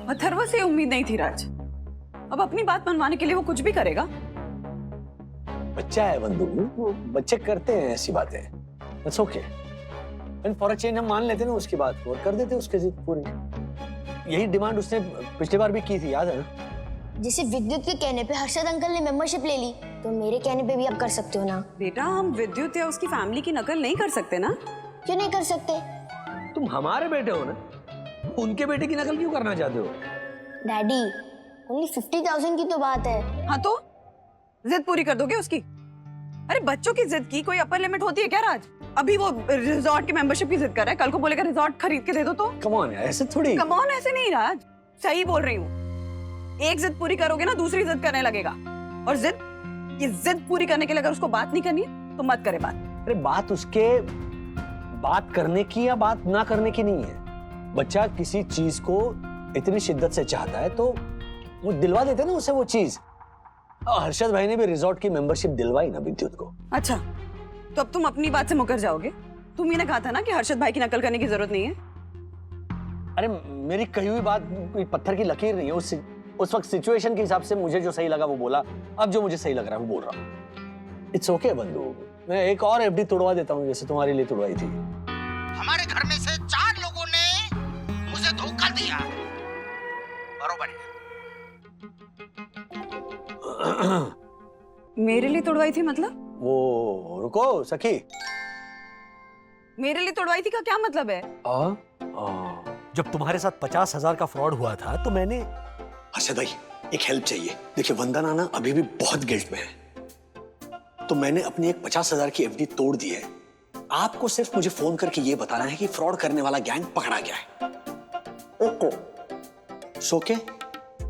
अथर्व से उम्मीद नहीं थी राज। अब अपनी बात मनवाने के लिए वो कुछ भी करेगा। बच्चा है बंधु, वो बच्चे करते हैं ऐसी बातें। That's okay. And for a change हम मान लेते ना उसकी बात को और कर देते उसके जिद पूरी। यही डिमांड उसने पिछली बार भी की थी, याद है ना? जैसे विद्युत के कहने पे हर्षद अंकल ने मेंबरशिप ले ली, तो मेरे कहने पे भी आप कर सकते हो ना। बेटा हम विद्युत या उसकी फैमिली की नकल नहीं कर सकते ना। क्यों नहीं कर सकते? तुम हमारे बेटे हो ना, उनके बेटे की नकल क्यों करना चाहते हो? डैडी, ओनली 50,000 की तो बात है। हाँ तो जिद पूरी कर दोगे उसकी? अरे बच्चों की जिद की कोई अपर लिमिट होती है क्या राज? अभी वो रिजॉर्ट की मेंबरशिप की जिद कर रहा है, कल को बोलेगा रिजॉर्ट खरीद के दे दो तो? कम ऑन यार, ऐसे थोड़ी। कम ऑन ऐसे नहीं राज, सही बोल रही हूँ। एक जिद पूरी करोगे ना दूसरी जिद करने लगेगा, और जिद पूरी करने के लिए अगर उसको बात नहीं करनी है तो मत करे बात। अरे बात उसके बात करने की या बात ना करने की नहीं है। बच्चा किसी चीज को इतनी शिद्दत से चाहता है तो वो दिलवा देते ना उसे वो चीज। हर्षद भाई ने भी रिजॉर्ट की मेंबरशिप दिलवाई ना विद्युत को। अच्छा तो अब तुम अपनी बात से मुकर जाओगे? तुम ही ने कहा था ना कि हर्षद भाई की नकल करने की जरूरत नहीं है। अरे मेरी कही हुई बात कोई पत्थर की लकीर नहीं है। उस वक्त सिचुएशन के हिसाब से मुझे जो सही लगा वो बोला, अब जो मुझे सही लग रहा है वो बोल रहा हूँ। इट्स ओके बंधु, मैं एक और एफडी तोड़वा देता हूँ जैसे तुम्हारे लिए तोड़वाई थी। हमारे घर में से 4 लोगों ने मुझे धोखा दिया। बरोबर है। मेरे लिए तोड़वाई थी मतलब? वो रुको सखी, मेरे लिए तोड़वाई थी का क्या मतलब है? जब तुम्हारे साथ 50,000 का फ्रॉड हुआ था तो मैंने। हर्षद भाई एक हेल्प चाहिए। देखिए वंदना ना अभी भी बहुत गिल्ट में है, तो मैंने अपनी एक 50,000 की एफडी तोड़ दी है। आपको सिर्फ मुझे फोन करके ये बताना है कि फ्रॉड करने वाला गैंग पकड़ा गया है। ओके सोके?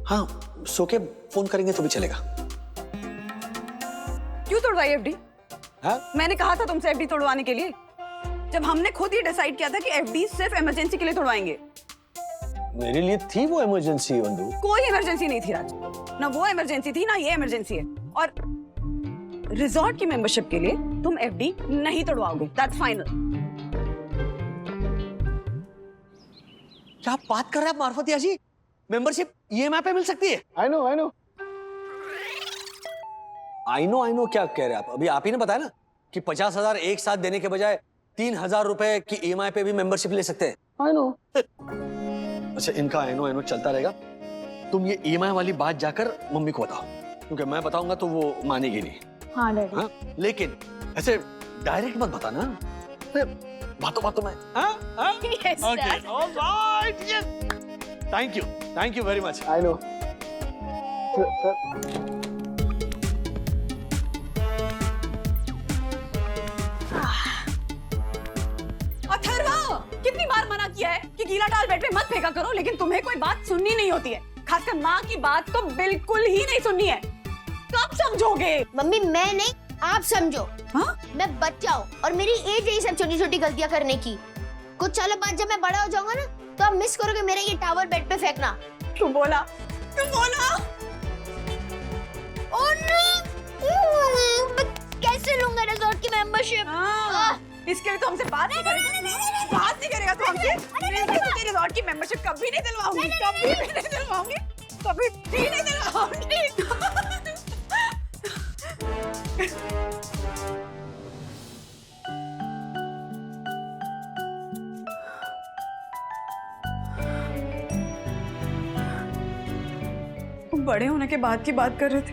हाँ सोके फोन करेंगे तो भी चलेगा। क्यों तोड़वाई एफडी? हाँ? मैंने कहा था तुमसे एफडी तोड़वाने के लिए, जब हमने खुद ही डिसाइड किया था कि एफडी सिर्फ इमरजेंसी के लिए तोड़वाएंगे। मेरे लिए थी वो इमरजेंसी बंधु। कोई इमरजेंसी नहीं थी राज, ना वो इमरजेंसी थी ना ये इमरजेंसी है। और रिजॉर्ट की मेंबरशिप के लिए तुम एफडी नहीं तोड़वाओगे, दैट्स फाइनल। क्या आप बात कर रहे हैं मार्फतिया जी? मेंबरशिप ईएमआई पे मिल सकती है? आई नो क्या कह रहे हैं आप? अभी आप ही ने बताया ना कि 50,000 एक साथ देने के बजाय 3,000 रुपए की ईएमआई पे भी मेंबरशिप ले सकते हैं। I know. अच्छा इनका आई नो चलता रहेगा। तुम ये ईएमआई वाली बात जाकर मम्मी को बताओ, क्योंकि मैं बताऊंगा तो वो मानेगी नहीं। हाँ डैडी। हाँ? लेकिन ऐसे डायरेक्ट मत बताना, बातों में। Yes, Dad. Alright, yes. Thank you very much. I know. Atharva, कितनी बार मना किया है कि गीला टाल बेड पे मत फेंका करो, लेकिन तुम्हें कोई बात सुननी नहीं होती है। खासकर माँ की बात तो बिल्कुल ही नहीं सुननी है। कब समझोगे? मम्मी मैं नहीं, आप समझो। हाँ? मैं बच्चा हूँ और मेरी एज है ये सब छोटी छोटी गलतियाँ करने की। कुछ सालों बाद जब मैं बड़ा हो जाऊंगा ना, तो आप मिस करोगे मेरा ये टावल बेड पे फेंकना। तुम बोला। Oh no! मैं कैसे लूंगा रिजॉर्ट की मेंबरशिप? इसके लिए तो हमसे बात नहीं करेगा। बात नहीं करेगा तो हमसे। मैं तेरी रिजॉर्ट की मेंबरशिप कभी नहीं दिलवाऊंगी, कभी भी नहीं दिलवाऊंगी, कभी भी नहीं दिलवाऊंगी। तुम बड़े होने के बाद की बात कर रहे थे,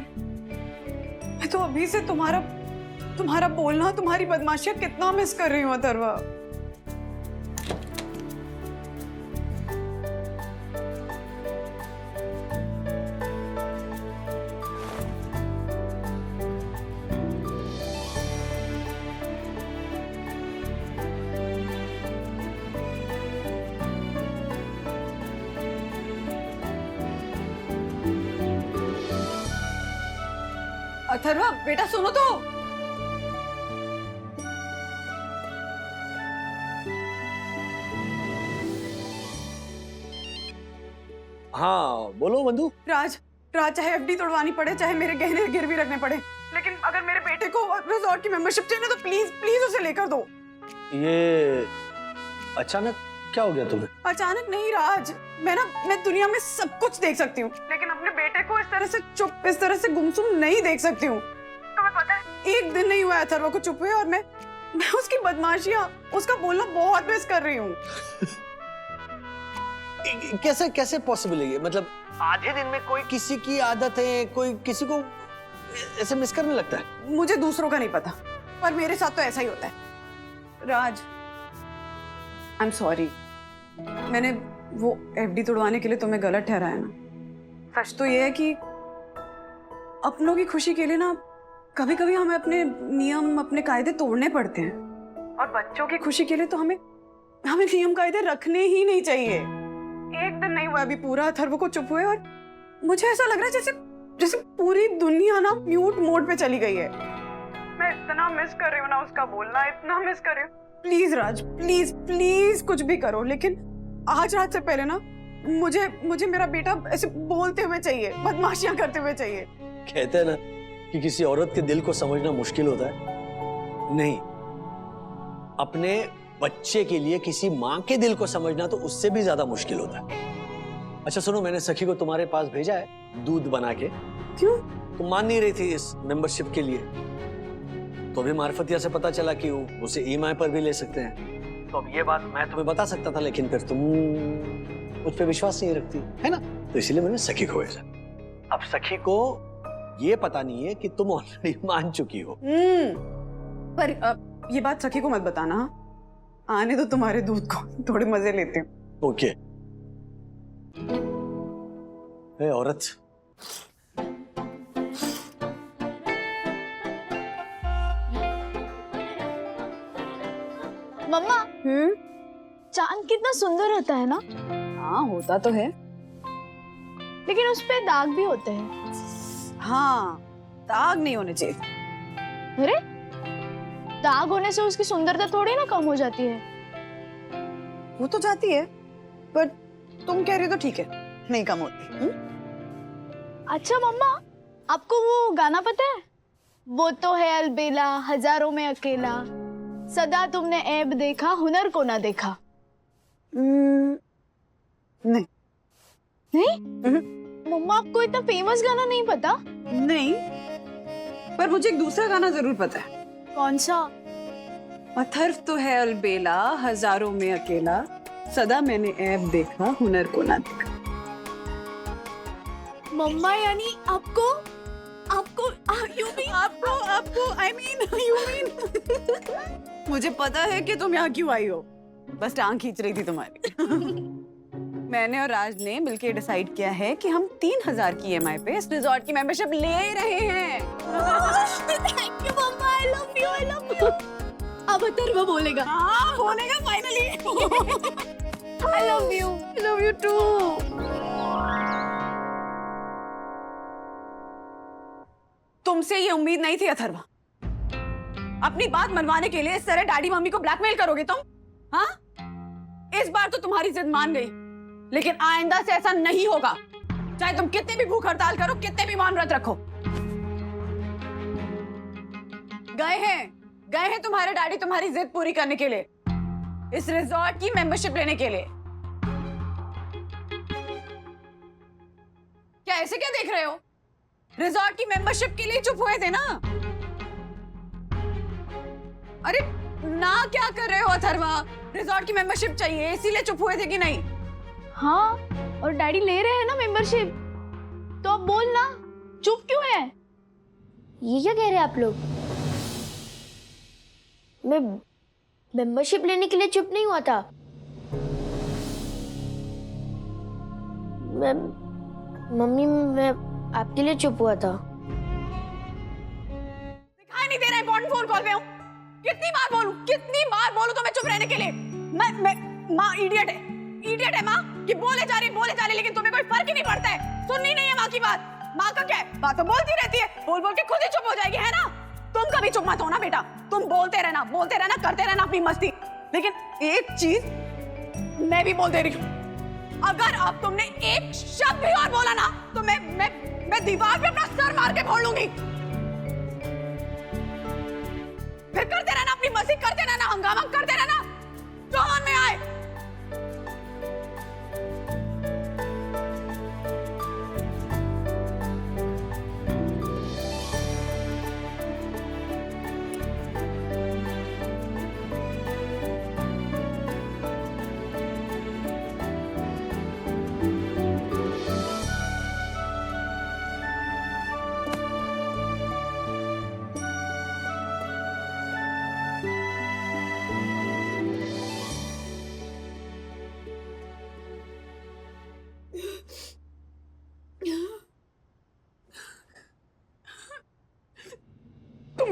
मैं तो अभी से तुम्हारा बोलना, तुम्हारी बदमाशियां कितना मिस कर रही हूँ अथर्व। अथर्व बेटा सुनो तो। हाँ बोलो बंधु। राज चाहे एफडी तोड़वानी पड़े, चाहे मेरे गहने गिरवी रखने पड़े, लेकिन अगर मेरे बेटे को रिजॉर्ट की मेंबरशिप चाहिए तो प्लीज उसे लेकर दो। ये अचानक क्या हो गया तुम्हें? अचानक नहीं राज, मैं दुनिया में सब कुछ देख सकती हूँ, लेकिन अपने बेटे को इस तरह से चुप, इस तरह से गुमसुम नहीं देख सकती हूँ। तुम्हें पता है, एक दिन नहीं हुआ अथर्व को चुप हुए और मैं उसकी बदमाशियाँ, उसका बोलना बहुत मिस कर रही हूँ। कैसे कैसे पॉसिबल है ये? मतलब आधे दिन में कोई किसी की आदत है, कोई किसी को ऐसे मिस करने लगता है। मुझे दूसरों का नहीं पता, पर मेरे साथ तो ऐसा ही होता है। राज, आई एम सॉरी, मैंने वो एफडी तोड़वाने के लिए तुम्हें गलत ठहराया ना। सच तो ये है कि अपनों की खुशी के लिए ना कभी कभी हमें अपने नियम, अपने कायदे तोड़ने पड़ते हैं, और बच्चों की खुशी के लिए तो हमें नियम कायदे रखने ही नहीं चाहिए। एक दिन नहीं हुआ अभी पूरा अथर्व को चुप हुए, और मुझे ऐसा लग रहा है जैसे पूरी दुनिया ना म्यूट मोड पे चली गई है। मैं इतना मिस कर रही हूँ ना उसका बोलना, इतना मिस कर रही हूँ। प्लीज राज, प्लीज प्लीज कुछ भी करो, लेकिन आज रात से पहले ना मुझे मेरा बेटा ऐसे बोलते हुए चाहिए, बदमाशियां करते हुए चाहिए। कहते हैं ना कि किसी औरत के दिल को समझना मुश्किल होता है, नहीं, अपने बच्चे के लिए किसी माँ के दिल को समझना तो उससे भी ज्यादा मुश्किल होता है। अच्छा सुनो, मैंने सखी को तुम्हारे पास भेजा है दूध बना के। क्यों? तुम मान नहीं रही थी इस मेंबरशिप के लिए, तो अभी मार्फतिया से पता चला कि उसे ईएमआई पर भी ले सकते हैं। तो अब ये बात मैं तुम्हें बता सकता था, लेकिन फिर तुम मुझ पे विश्वास नहीं रखती है ना, तो इसीलिए मैंने सखी को भेजा। अब सखी को ये पता नहीं है कि तुम ऑलरेडी मान चुकी हो। पर ये बात सखी को मत बताना, आने दो तुम्हारे दूध को, थोड़े मजे लेते हैं। ओके। ए औरत, मम्मा, चांद कितना सुंदर होता है ना? हाँ होता तो है, लेकिन उस पे दाग भी होते हैं। हाँ दाग नहीं होने चाहिए। अरे दाग होने से उसकी सुंदरता थोड़ी ना कम हो जाती है। वो तो जाती है, पर तुम कह रही हो तो ठीक है, नहीं कम होती। अच्छा मम्मा, आपको वो गाना पता है? वो तो है अलबेला हजारों में अकेला, सदा तुमने ऐब देखा हुनर को ना देखा। नहीं। नहीं? मम्मा आपको इतना फेमस गाना नहीं पता? नहीं, पर मुझे एक दूसरा गाना जरूर पता है। कौन सा? अथर्व तो है अलबेला हजारों में अकेला, सदा मैंने ऐब देखा हुनर को ना देखा। मम्मा यानी आपको आई मीन मुझे पता है कि तुम यहाँ क्यों आई हो, बस टांग खींच रही थी तुम्हारी। मैंने और राज ने मिलकर डिसाइड किया है कि हम 3000 की ईएमआई पे इस रिजॉर्ट की मेंबरशिप ले रहे हैं। थैंक यू मम्मा, I love you, I love you. अब अथर्व बोलेगा। हाँ बोलेगा finally. I love you, I love you too. तुमसे ये उम्मीद नहीं थी अथर्व, अपनी बात मनवाने के लिए इस तरह डैडी मम्मी को ब्लैकमेल करोगे तुम? हाँ, इस बार तो तुम्हारी जिद मान गई, लेकिन आइंदा से ऐसा नहीं होगा। चाहे तुम कितने भी भूख हड़ताल करो, कितने भी मौन व्रत रखो। गए हैं तुम्हारे डैडी तुम्हारी जिद पूरी करने के लिए, इस रिजॉर्ट की मेंबरशिप लेने के लिए। क्या ऐसे क्या देख रहे हो? रिजॉर्ट की मेंबरशिप के लिए चुप हुए थे ना? अरे ना क्या कर रहे हो अथर्वा? रिजॉर्ट की मेंबरशिप चाहिए इसीलिए चुप हुए थे कि नहीं? हाँ, और डैडी ले रहे हैं ना मेंबरशिप, तो अब बोल ना, चुप क्यों है? ये क्या कह रहे हैं आप लोग? मैं मेंबरशिप लेने के लिए चुप नहीं हुआ था। मम्मी, मैं आपके लिए चुप हुआ था। दिखाई नहीं दे रहा है कौन फोन कॉल पे हूँ? कितनी बार बोलूं तुम्हें चुप रहने के लिए? माँ इडियट है माँ कि बोले जा रही, लेकिन तुम्हें कोई फर्क ही नहीं पड़ता है। सुननी नहीं है माँ की बात। माँ का क्या है, बात तो बोलती रहती है, बोल के खुद ही चुप हो जाएगी, है ना? तुम कभी चुप मत हो ना बेटा, तुम बोलते रहना, करते रहना अपनी मस्ती। लेकिन एक चीज मैं भी बोल दे रही हूँ, अगर अब तुमने एक शब्द भी और बोला ना तो मैं दीवार पे अपना सर मार के फोड़ लूंगी। फिर करते रहना अपनी मस्ती, करते रहना, हंगामा करते रहना, जो मन में आए।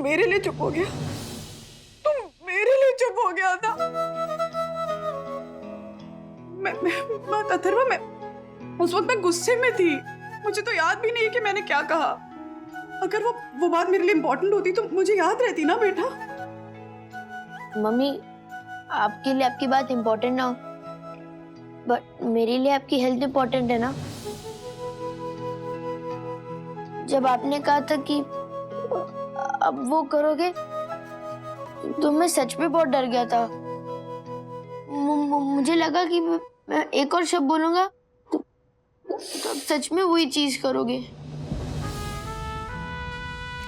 मेरे लिए चुप हो गया, तुम मेरे लिए चुप हो गया था। बात अथर्वा, मैं उस वक्त मैं गुस्से में थी, मुझे तो याद भी नहीं कि मैंने क्या कहा। अगर वो बात मेरे लिए इम्पोर्टेंट होती तो मुझे याद रहती ना बेटा। मम्मी, आपके लिए आपकी बात इम्पोर्टेंट ना हो, बट मेरे लिए आपकी हेल्थ इम्पोर्टेंट है ना। जब आपने कहा था कि अब वो करोगे तो मैं सच में बहुत डर गया था। मुझे लगा कि मैं एक और शब्द बोलूंगा तो आप सच में वही चीज करोगे।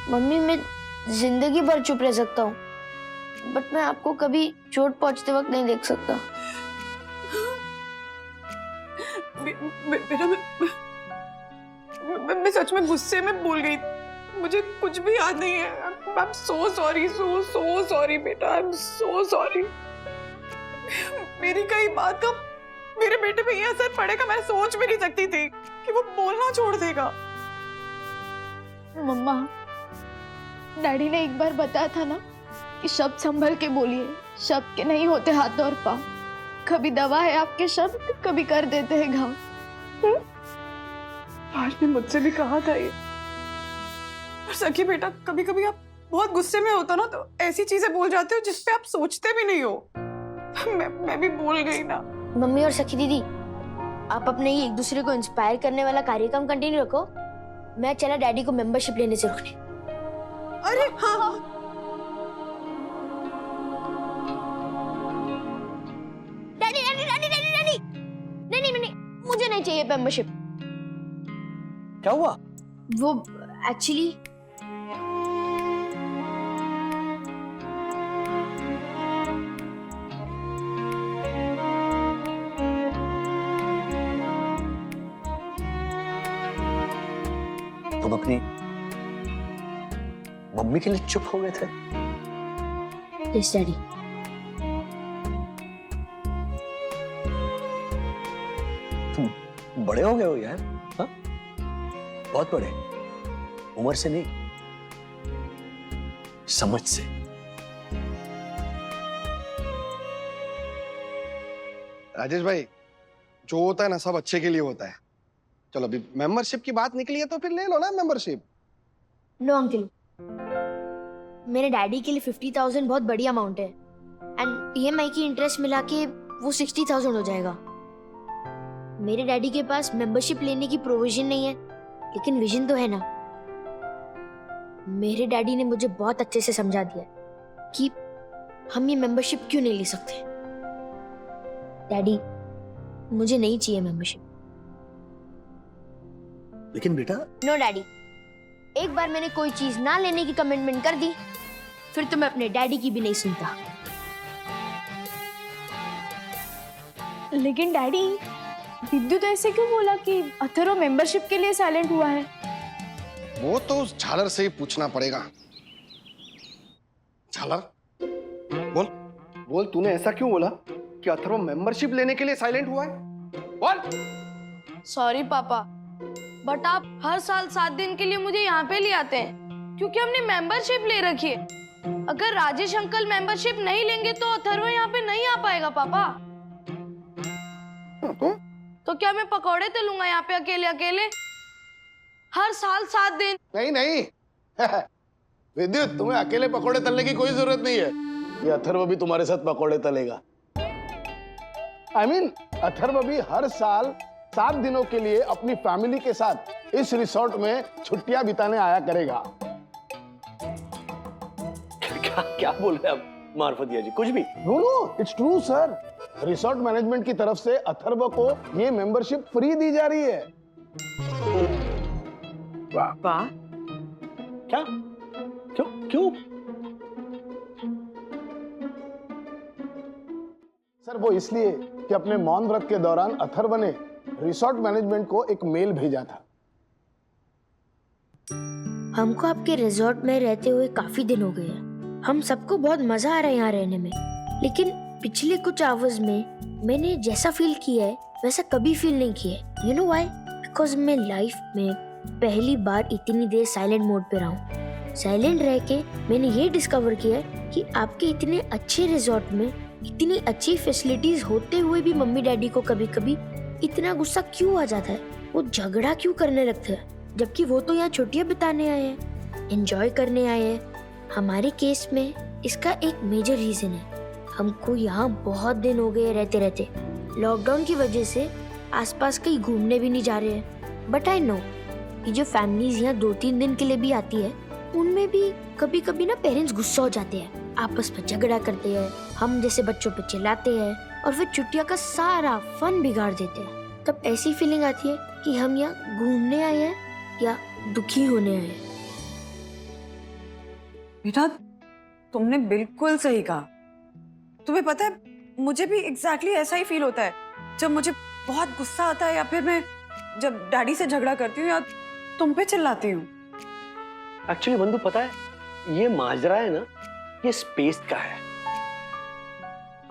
मम्मी, मैं जिंदगी भर चुप रह सकता हूँ, बट मैं आपको कभी चोट पहुंचते वक्त नहीं देख सकता। बेटा, मैं सच में गुस्से में भूल गई, मुझे कुछ भी याद नहीं है। I'm so sorry, so sorry बेटा, I'm so sorry। मेरी कई बात का मेरे बेटे पे ये असर पड़ेगा, मैं सोच भी नहीं सकती थी कि वो बोलना छोड़ देगा। मम्मा, डैडी ने एक बार बताया था ना कि शब्द संभल के बोलिए, शब्द के नहीं होते हाथ और पाँव। कभी दवा है आपके शब्द, कभी कर देते हैं घाव। आज ने मुझसे भी कहा था ये। और सखी बेटा, कभी कभी आप बहुत गुस्से में होते हो ना, तो ऐसी चीजें बोल जाते हो जिस पे आप सोचते भी नहीं हो। मैं भी बोल गई ना। मम्मी और सखी दीदी, आप अपने ही एक दूसरे को इंस्पायर करने वाला कार्यक्रम कंटिन्यू रखो। मैं चला डैडी को मेंबरशिप लेने से रोकने। अरे हाँ, daddy daddy daddy daddy daddy, नहीं नहीं नहीं, मुझे नहीं चाहिए मेंबरशिप। क्या हुआ? वो एक्चुअली तुम अपनी मम्मी के लिए चुप हो गए थे? Yes daddy. तुम बड़े हो गए हो यार, हाँ? बहुत बड़े, उम्र से नहीं, समझ से। राजेश भाई, जो होता है ना सब अच्छे के लिए होता है। चलो अभी मेंबरशिप की बात निकली है तो फिर ले लो ना मेंबरशिप। नो अंकल, मेरे डैडी के लिए 50,000 बहुत बड़ी अमाउंट है, एंड ईएमआई की इंटरेस्ट मिला के वो 60,000 हो जाएगा। मेरे डैडी के पास मेंबरशिप लेने की प्रोविजन नहीं है, लेकिन विजन तो है ना। मेरे डैडी ने मुझे बहुत अच्छे से समझा दिया कि हम ये मेंबरशिप क्यों नहीं ले सकते। डैडी, मुझे नहीं चाहिए मेंबरशिप। लेकिन बेटा, नो डैडी, एक बार मैंने कोई चीज ना लेने की कमिटमेंट कर दी, फिर तो मैं अपने डैडी की भी नहीं सुनता। लेकिन डैडी, विद्युत ऐसे क्यों बोला कि अथर्व मेंबरशिप के लिए साइलेंट हुआ है? वो तो उस झालर से ही पूछना पड़ेगा। झालर, बोल बोल, तूने ऐसा क्यों बोला कि अथर्व मेंबरशिप लेने के लिए साइलेंट हुआ है? बोल। सॉरी पापा, बट आप हर साल 7 दिन के लिए मुझे यहाँ पे ले आते हैं क्योंकि हमने मेंबरशिप ले रखी है। अगर राजेश अंकल मेंबरशिप नहीं लेंगे तो अथर्व यहाँ पे नहीं आ पाएगा पापा। तो क्या मैं पकौड़े तलूंगा यहाँ पे अकेले अकेले हर साल 7 दिन? नहीं नहीं विद्युत, तुम्हें अकेले पकौड़े तलने की कोई जरूरत नहीं है। ये अथर्व भी तुम्हारे साथ पकौड़े तलेगा। I mean, अथर्व भी हर साल 7 दिनों के लिए अपनी फैमिली के साथ इस रिसोर्ट में छुट्टियां बिताने आया करेगा। क्या बोल रहे हैं आप मार्फतिया जी? कुछ भी? No no, it's true sir. Resort management की तरफ से अथर्व को ये मेंबरशिप फ्री दी जा रही है। वाह, क्या? क्यों क्यों? सर वो इसलिए कि अपने मौन व्रत के दौरान अथर्व ने रिसोर्ट मैनेजमेंट को एक मेल भेजा था। हमको आपके रिजॉर्ट में रहते हुए काफी दिन हो गए हैं। हम सबको बहुत मजा आ रहा है यहाँ रहने में, लेकिन पिछले कुछ आवर्स में मैंने जैसा फील किया है वैसा कभी फील नहीं किया है। You know why? बिकॉज मैं लाइफ में पहली बार इतनी देर साइलेंट मोड पे रहा हूँ। साइलेंट रह के मैंने ये डिस्कवर किया है कि आपके इतने अच्छे रिजॉर्ट में इतनी अच्छी फैसिलिटीज होते हुए भी मम्मी डैडी को कभी कभी इतना गुस्सा क्यों आ जाता है, वो झगड़ा क्यों करने लगते हैं, जबकि वो तो यहाँ छुट्टियां बिताने आए हैं, एंजॉय करने आए हैं। हमारे केस में इसका एक मेजर रीजन है, हमको यहाँ बहुत दिन हो गए रहते रहते, लॉकडाउन की वजह से आसपास कहीं घूमने भी नहीं जा रहे हैं। बट आई नो कि जो फैमिलीज यहाँ 2-3 दिन के लिए भी आती है उनमें भी कभी कभी ना पेरेंट्स गुस्सा हो जाते हैं, आपस में झगड़ा करते हैं, हम जैसे बच्चों पे चिल्लाते हैं और फिर छुट्टियां का सारा फन बिगाड़ देते हैं। तब ऐसी फीलिंग आती है कि हम यहाँ घूमने आए हैं या दुखी होने आए हैं। बेटा तुमने बिल्कुल सही कहा। तुम्हें पता है मुझे भी एग्जैक्टली ऐसा ही फील होता है जब मुझे बहुत गुस्सा आता है या फिर मैं जब डैडी से झगड़ा करती हूँ या तुम पे चिल्लाती हूँ। एक्चुअली बंधु पता है ये माजरा है ना, ये स्पेस का है।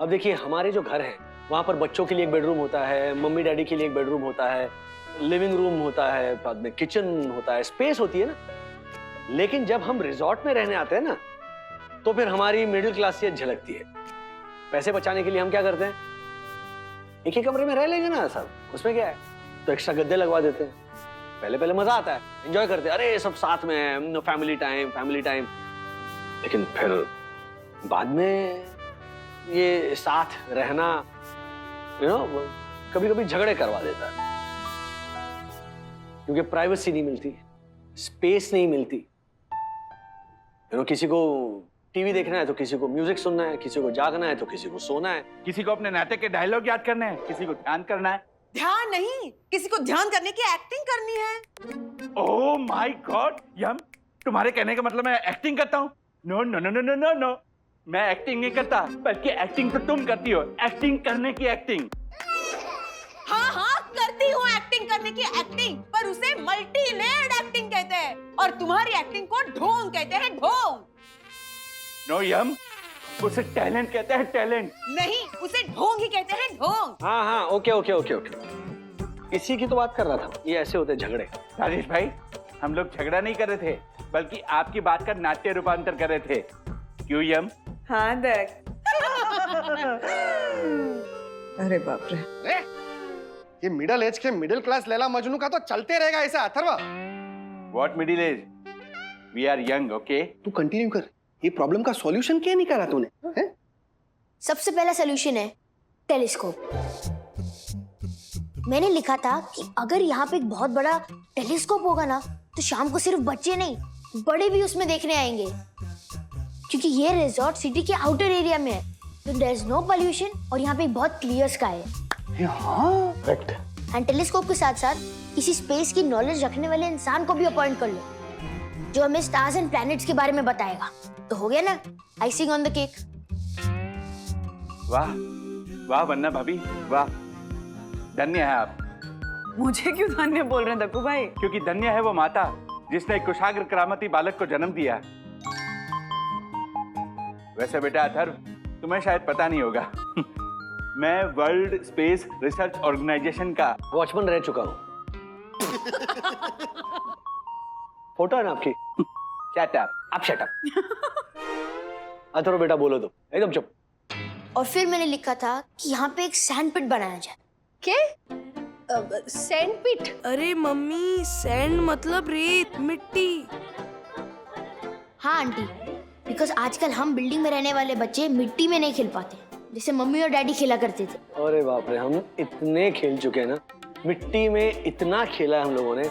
अब देखिए हमारे जो घर है वहां पर बच्चों के लिए एक बेडरूम होता है, मम्मी डैडी के लिए एक बेडरूम होता है, लिविंग रूम होता है, बाद में किचन होता है, स्पेस होती है ना। लेकिन जब हम रिजॉर्ट में रहने आते हैं ना तो फिर हमारी मिडिल क्लासियत झलकती है। पैसे बचाने के लिए हम क्या करते हैं, एक ही कमरे में रह लेंगे ना सब, उसमें क्या है, तो एक्स्ट्रा गद्दे लगवा देते हैं। पहले पहले मजा आता है, एंजॉय करते हैं, अरे सब साथ में है, फैमिली टाइम। लेकिन फिर बाद में ये साथ रहना कभी कभी झगड़े करवा देता है, क्योंकि प्राइवेसी नहीं मिलती, स्पेस नहीं मिलती। किसी को टीवी देखना है तो किसी को म्यूजिक सुनना है, किसी को जागना है तो किसी को सोना है, किसी को अपने नाटक के डायलॉग याद करना है, किसी को ध्यान करना है। ध्यान नहीं, किसी को ध्यान करने की एक्टिंग करनी है। ओह माय गॉड यम, तुम्हारे कहने का मतलब मैं एक्टिंग करता हूँ? No no no no no no no, मैं एक्टिंग नहीं करता, बल्कि एक्टिंग तो तुम करती हो, एक्टिंग करने की एक्टिंग। हाँ हाँ करती हूँ एक्टिंग करने की एक्टिंग, पर उसे मल्टी लेयर्ड एक्टिंग कहते हैं और तुम्हारी एक्टिंग को ढोंग कहते हैं, ढोंग। नो यम, उसे टैलेंट कहते हैं, टैलेंट नहीं, उसे ढोंग ही कहते हैं, ढोंग। हाँ ओके। इसी की तो बात कर रहा था, ये ऐसे होते झगड़े। राजेश भाई, हम लोग झगड़ा नहीं कर रहे थे, बल्कि आपकी बात का नाट्य रूपांतर कर रहे थे। क्यों यम? हाँ देख। अरे बाप रे, ये मिडिल एज के मिडिल क्लास लैला मजनू का तो चलते रहेगा ऐसा Atharva. What middle age? We are young, okay? तू कंटिन्यू कर, ये प्रॉब्लम का सॉल्यूशन क्या निकाला तूने? हैं? सबसे पहला सोल्यूशन है टेलीस्कोप। मैंने लिखा था कि अगर यहाँ पे एक बहुत बड़ा टेलीस्कोप होगा ना तो शाम को सिर्फ बच्चे नहीं बड़े भी उसमें देखने आएंगे, क्योंकि ये रिजॉर्ट सिटी के आउटर एरिया में है, तो देयर इज नो पोल्यूशन और यहाँ पे एक बहुत क्लियर स्काई है। हाँ करेक्ट। एंड टेलीस्कोप के साथ साथ किसी स्पेस की नॉलेज रखने वाले इंसान को भी अपॉइंट कर लो जो हमें स्टार्स एंड प्लैनेट्स के बारे में बताएगा, तो हो गया ना आइसिंग ऑन द केक। वाह वाह वन्ना भाभी, वाह, धन्य है आप। मुझे क्यों धन्य बोल रहे हैं दक्कू भाई? क्योंकि धन्य है वो माता जिसने एक कुशाग्र करामती बालक को जन्म दिया। वैसे बेटा अथर्व, तुम्हें शायद पता नहीं होगा मैं वर्ल्ड स्पेस रिसर्च ऑर्गेनाइजेशन का वॉचमैन रह चुका हूँ। फोटो है ना आपकी? Shut up. आप शट अप। अथर्व बेटा बोलो तो, एकदम चुप। और फिर मैंने लिखा था कि यहाँ पे एक सैंड पिट बनाया जाए। क्या? सैंड पिट? अरे मम्मी, सैंड मतलब रेत, मिट्टी। हाँ आंटी, बिकॉज आजकल हम बिल्डिंग में रहने वाले बच्चे मिट्टी में नहीं खेल पाते जैसे मम्मी और डैडी खेला करते थे। अरे बाप रे, हम इतने खेल चुके हैं ना, मिट्टी में इतना खेला है हम लोगों ने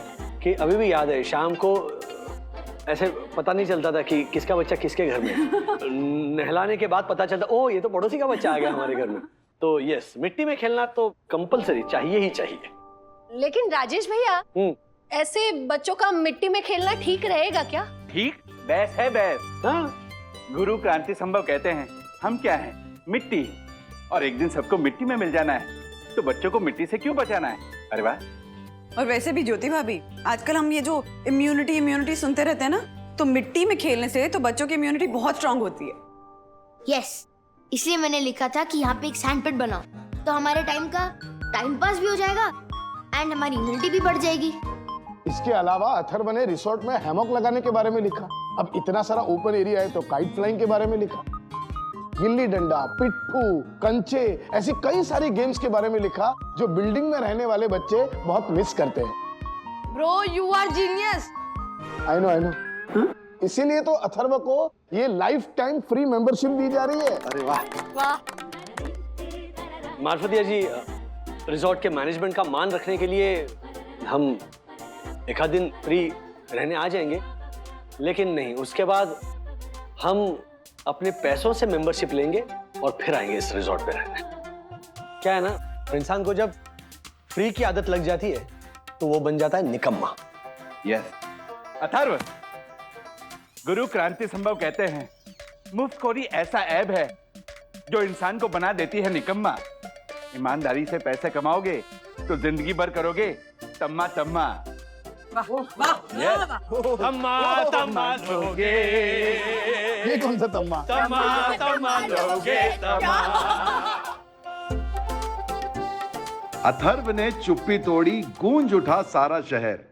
कि अभी भी याद है शाम को ऐसे पता नहीं चलता था कि किसका बच्चा किसके घर में है। नहलाने के बाद पता चलता, ओ ये तो पड़ोसी का बच्चा आ गया हमारे घर में। तो यस, मिट्टी में खेलना तो कंपलसरी चाहिए ही चाहिए। लेकिन राजेश भैया, ऐसे बच्चों का मिट्टी में खेलना ठीक रहेगा क्या? ठीक, बैस है बैस। हाँ, गुरु क्रांति संभव कहते हैं, हम क्या हैं? मिट्टी। और एक दिन सबको मिट्टी में मिल जाना है, तो बच्चों को मिट्टी से क्यों बचाना है? अरे वाह। और वैसे भी ज्योति भाभी, आजकल हम ये जो इम्यूनिटी सुनते रहते हैं ना, तो मिट्टी में खेलने से तो बच्चों की इम्यूनिटी बहुत स्ट्रांग होती है। यस, इसलिए मैंने लिखा था कि यहाँ पे एक सैंड पिट बनाओ, तो हमारे टाइम का टाइम पास भी हो जाएगा एंड हमारी इम्यूनिटी भी बढ़ जाएगी। इसके अलावा अथर्व ने रिसोर्ट में हैमॉक लगाने के बारे में लिखा। अब इतना सारा ओपन एरिया है तो काइट फ्लाइंग के बारे में लिखा, गिल्ली डंडा, पिट्ठू, कंचे, ऐसी कई सारी गेम्स के बारे में लिखा जो बिल्डिंग में रहने वाले बच्चे बहुत मिस करते हैं। Bro you are genius. I know. इसीलिए तो अथर्व को ये लाइफ टाइम फ्री मेंबरशिप दी जा रही है। अरे वाह। वाह। मार्फतिया जी, रिजॉर्ट के मैनेजमेंट का मान रखने के लिए हम एक आध दिन फ्री रहने आ जाएंगे, लेकिन नहीं, उसके बाद हम अपने पैसों से मेंबरशिप लेंगे और फिर आएंगे इस रिजॉर्ट पे रहने। क्या है ना, इंसान को जब फ्री की आदत लग जाती है तो वो बन जाता है निकम्मा। यस अथर्व, गुरु क्रांति संभव कहते हैं मुफ्तखोरी ऐसा ऐब है जो इंसान को बना देती है निकम्मा। ईमानदारी से पैसे कमाओगे तो जिंदगी भर करोगे तम्मा तम्मा। वाह वाह वाह। तम्मा तम्मा लोगे, ये कौन सा तम्मा? तम्मा तम्मा लोगे तम्मा। अथर्व ने चुप्पी तोड़ी, गूंज उठा सारा शहर।